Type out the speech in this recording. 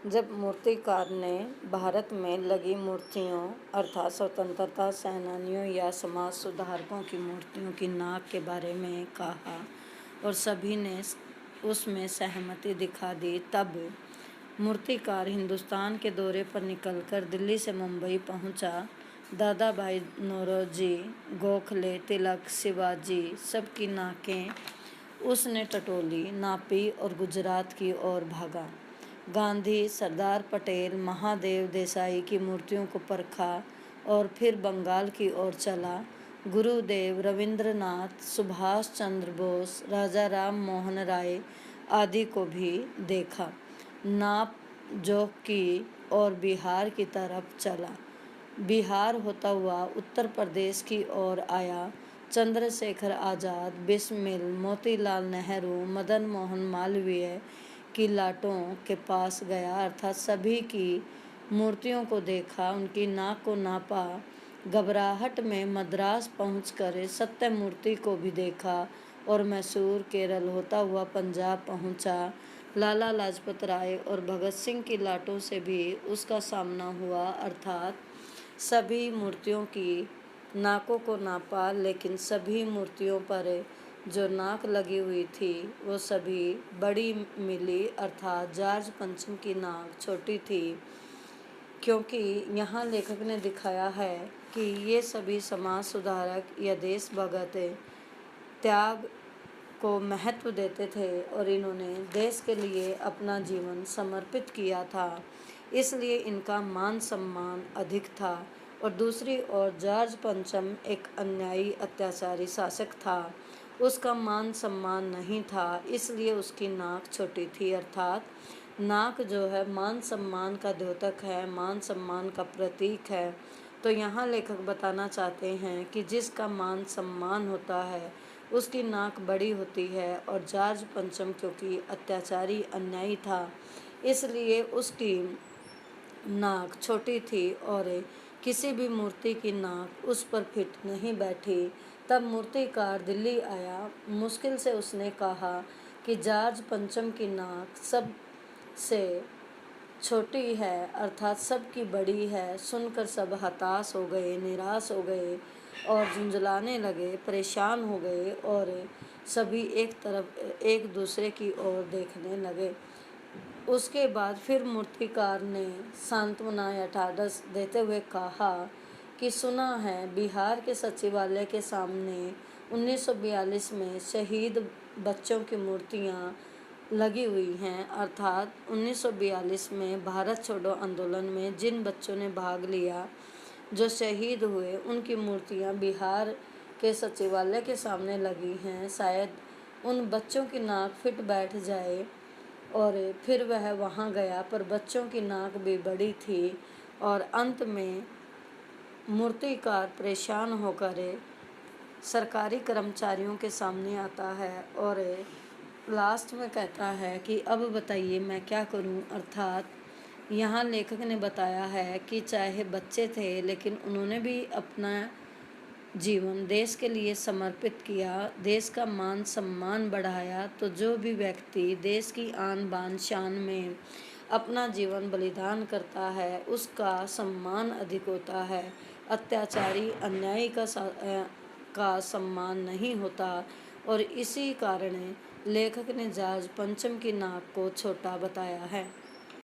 जब मूर्तिकार ने भारत में लगी मूर्तियों अर्थात स्वतंत्रता सेनानियों या समाज सुधारकों की मूर्तियों की नाक के बारे में कहा और सभी ने उसमें सहमति दिखा दी, तब मूर्तिकार हिंदुस्तान के दौरे पर निकलकर दिल्ली से मुंबई पहुंचा। दादा भाई नौरोजी, गोखले, तिलक, शिवाजी सबकी नाकें उसने टटोली, नापी और गुजरात की ओर भागा। गांधी, सरदार पटेल, महादेव देसाई की मूर्तियों को परखा और फिर बंगाल की ओर चला। गुरुदेव, रविंद्रनाथ, सुभाष चंद्र बोस, राजा राम मोहन राय आदि को भी देखा। नाप जोख की और बिहार की तरफ चला। बिहार होता हुआ उत्तर प्रदेश की ओर आया। चंद्रशेखर आज़ाद, बिस्मिल, मोतीलाल नेहरू, मदन मोहन मालवीय की लाटों के पास गया अर्थात सभी की मूर्तियों को देखा, उनकी नाक को नापा। घबराहट में मद्रास पहुंचकर सत्य मूर्ति को भी देखा और मैसूर, केरल होता हुआ पंजाब पहुंचा। लाला लाजपत राय और भगत सिंह की लाटों से भी उसका सामना हुआ अर्थात सभी मूर्तियों की नाकों को नापा, लेकिन सभी मूर्तियों पर जो नाक लगी हुई थी वो सभी बड़ी मिली अर्थात जॉर्ज पंचम की नाक छोटी थी, क्योंकि यहाँ लेखक ने दिखाया है कि ये सभी समाज सुधारक या देशभक्त त्याग को महत्व देते थे और इन्होंने देश के लिए अपना जीवन समर्पित किया था, इसलिए इनका मान सम्मान अधिक था। और दूसरी ओर जॉर्ज पंचम एक अन्यायी अत्याचारी शासक था, उसका मान सम्मान नहीं था, इसलिए उसकी नाक छोटी थी अर्थात नाक जो है मान सम्मान का द्योतक है, मान सम्मान का प्रतीक है। तो यहाँ लेखक बताना चाहते हैं कि जिसका मान सम्मान होता है उसकी नाक बड़ी होती है, और जॉर्ज पंचम क्योंकि अत्याचारी अन्यायी था इसलिए उसकी नाक छोटी थी और किसी भी मूर्ति की नाक उस पर फिट नहीं बैठी। तब मूर्तिकार दिल्ली आया। मुश्किल से उसने कहा कि जॉर्ज पंचम की नाक सब से छोटी है अर्थात सबकी बड़ी है। सुनकर सब हताश हो गए, निराश हो गए और झुंझलाने लगे, परेशान हो गए और सभी एक दूसरे की ओर देखने लगे। उसके बाद फिर मूर्तिकार ने सांत्वना या ढाढ़स देते हुए कहा कि सुना है बिहार के सचिवालय के सामने 1942 में शहीद बच्चों की मूर्तियां लगी हुई हैं अर्थात 1942 में भारत छोड़ो आंदोलन में जिन बच्चों ने भाग लिया, जो शहीद हुए, उनकी मूर्तियां बिहार के सचिवालय के सामने लगी हैं। शायद उन बच्चों की नाक फिट बैठ जाए। और फिर वह वहाँ गया, पर बच्चों की नाक भी बड़ी थी और अंत में मूर्तिकार परेशान होकर सरकारी कर्मचारियों के सामने आता है और लास्ट में कहता है कि अब बताइए मैं क्या करूं। अर्थात यहाँ लेखक ने बताया है कि चाहे बच्चे थे लेकिन उन्होंने भी अपना जीवन देश के लिए समर्पित किया, देश का मान सम्मान बढ़ाया। तो जो भी व्यक्ति देश की आन बान शान में अपना जीवन बलिदान करता है उसका सम्मान अधिक होता है। अत्याचारी अन्यायी का सम्मान नहीं होता। और इसी कारण लेखक ने जॉर्ज पंचम की नाक को छोटा बताया है।